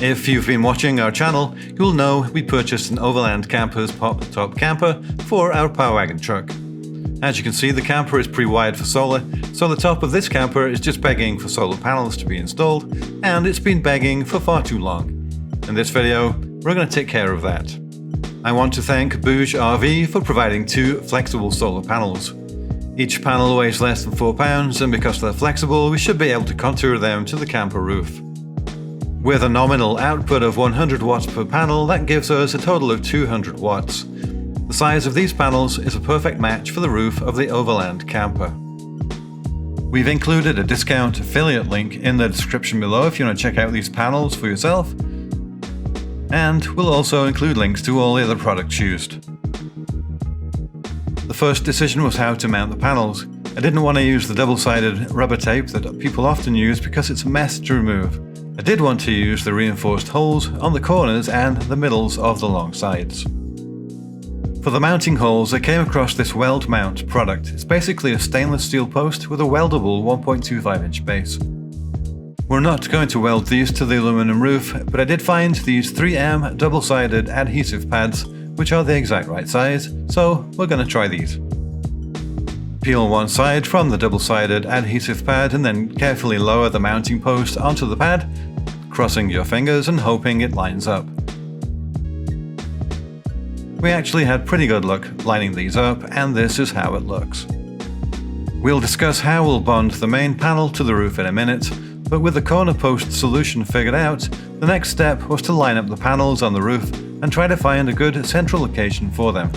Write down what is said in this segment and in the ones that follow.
If you've been watching our channel, you'll know we purchased an Overland Camper's pop-top camper for our Power Wagon truck. As you can see, the camper is pre-wired for solar, so the top of this camper is just begging for solar panels to be installed, and it's been begging for far too long. In this video, we're going to take care of that. I want to thank BougeRV for providing 2 flexible solar panels. Each panel weighs less than 4 pounds, and because they're flexible, we should be able to contour them to the camper roof. With a nominal output of 100 watts per panel, that gives us a total of 200 watts. The size of these panels is a perfect match for the roof of the Overland camper. We've included a discount affiliate link in the description below if you want to check out these panels for yourself, and we'll also include links to all the other products used. The first decision was how to mount the panels. I didn't want to use the double-sided rubber tape that people often use because it's a mess to remove. I did want to use the reinforced holes on the corners and the middles of the long sides. For the mounting holes, I came across this Weld Mount product. It's basically a stainless steel post with a weldable 1.25 inch base. We're not going to weld these to the aluminum roof, but I did find these 3M double-sided adhesive pads, which are the exact right size, so we're going to try these. Peel one side from the double-sided adhesive pad and then carefully lower the mounting post onto the pad, crossing your fingers and hoping it lines up. We actually had pretty good luck lining these up, and this is how it looks. We'll discuss how we'll bond the main panel to the roof in a minute, but with the corner post solution figured out, the next step was to line up the panels on the roof and try to find a good central location for them.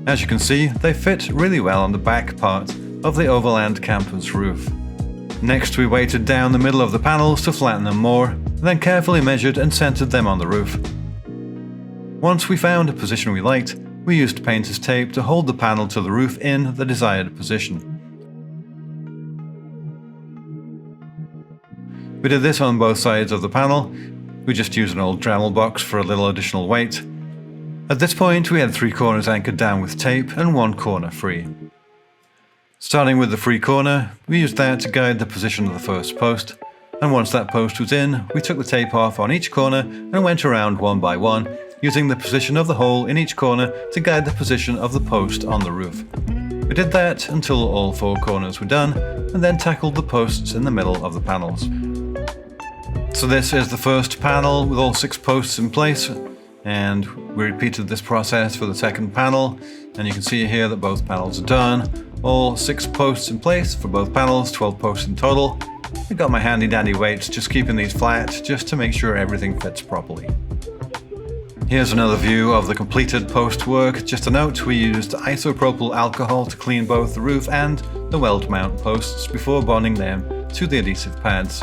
As you can see, they fit really well on the back part of the Overland camper's roof. Next, we weighted down the middle of the panels to flatten them more, then carefully measured and centered them on the roof. Once we found a position we liked, we used painter's tape to hold the panel to the roof in the desired position. We did this on both sides of the panel. We just used an old Dremel box for a little additional weight. At this point, we had 3 corners anchored down with tape and 1 corner free. Starting with the free corner, we used that to guide the position of the first post, and once that post was in, we took the tape off on each corner and went around one by one, using the position of the hole in each corner to guide the position of the post on the roof. We did that until all 4 corners were done, and then tackled the posts in the middle of the panels. So this is the first panel with all 6 posts in place, and we repeated this process for the second panel, and you can see here that both panels are done. All 6 posts in place for both panels, 12 posts in total. I got my handy dandy weights, just keeping these flat, just to make sure everything fits properly. Here's another view of the completed post work. Just a note, we used isopropyl alcohol to clean both the roof and the Weld Mount posts before bonding them to the adhesive pads.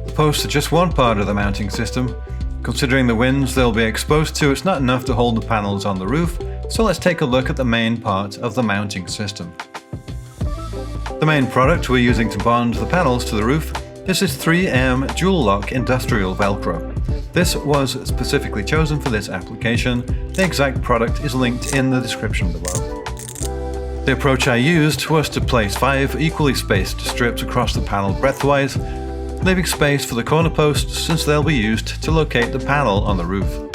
The posts are just one part of the mounting system. Considering the winds they'll be exposed to, it's not enough to hold the panels on the roof, so let's take a look at the main part of the mounting system. The main product we're using to bond the panels to the roof is this 3M Dual Lock industrial Velcro. This was specifically chosen for this application. The exact product is linked in the description below. The approach I used was to place 5 equally spaced strips across the panel breadthwise, leaving space for the corner posts since they'll be used to locate the panel on the roof.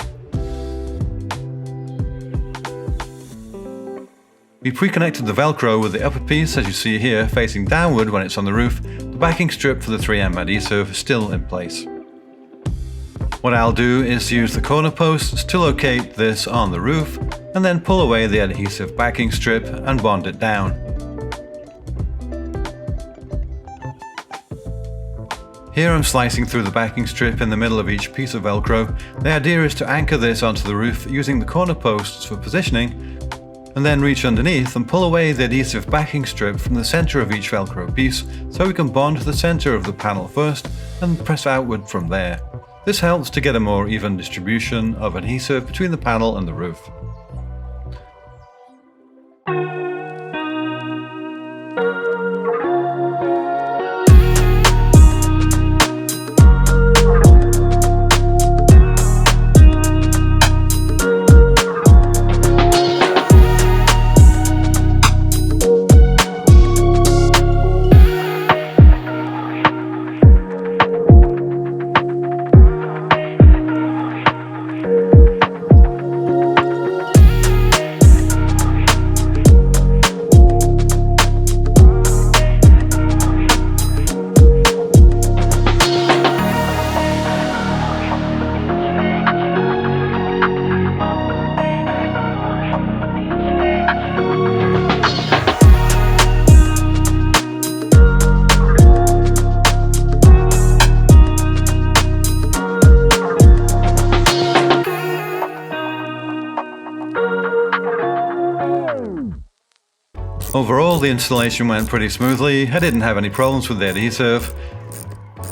We pre-connected the Velcro with the upper piece, as you see here, facing downward when it's on the roof. The backing strip for the 3M adhesive is still in place. What I'll do is use the corner posts to locate this on the roof, and then pull away the adhesive backing strip and bond it down. Here I'm slicing through the backing strip in the middle of each piece of Velcro. The idea is to anchor this onto the roof using the corner posts for positioning, and then reach underneath and pull away the adhesive backing strip from the center of each Velcro piece so we can bond the center of the panel first and press outward from there. This helps to get a more even distribution of adhesive between the panel and the roof. Overall, the installation went pretty smoothly. I didn't have any problems with the adhesive.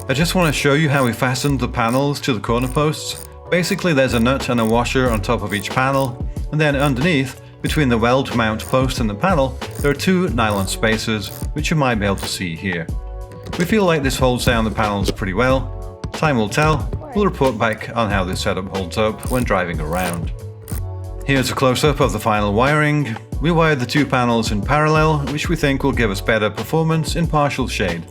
I just want to show you how we fastened the panels to the corner posts. Basically, there's a nut and a washer on top of each panel, and then underneath, between the Weld Mount post and the panel, there are two nylon spacers, which you might be able to see here. We feel like this holds down the panels pretty well. Time will tell. We'll report back on how this setup holds up when driving around. Here's a close-up of the final wiring. We wired the two panels in parallel, which we think will give us better performance in partial shade.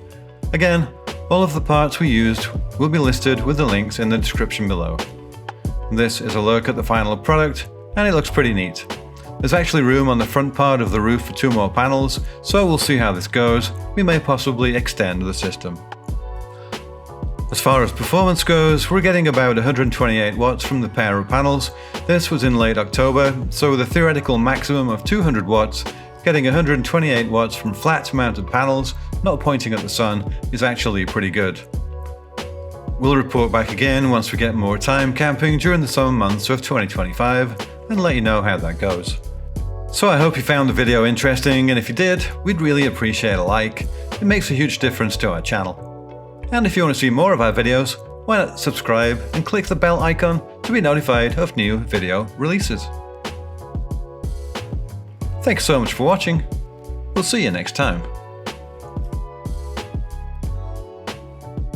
Again, all of the parts we used will be listed with the links in the description below. This is a look at the final product, and it looks pretty neat. There's actually room on the front part of the roof for two more panels, so we'll see how this goes. We may possibly extend the system. As far as performance goes, we're getting about 128 watts from the pair of panels. This was in late October, so with a theoretical maximum of 200 watts, getting 128 watts from flat mounted panels, not pointing at the sun, is actually pretty good. We'll report back again once we get more time camping during the summer months of 2025 and let you know how that goes. So I hope you found the video interesting, and if you did, we'd really appreciate a like. It makes a huge difference to our channel. And if you want to see more of our videos, why not subscribe and click the bell icon to be notified of new video releases. Thanks so much for watching. We'll see you next time.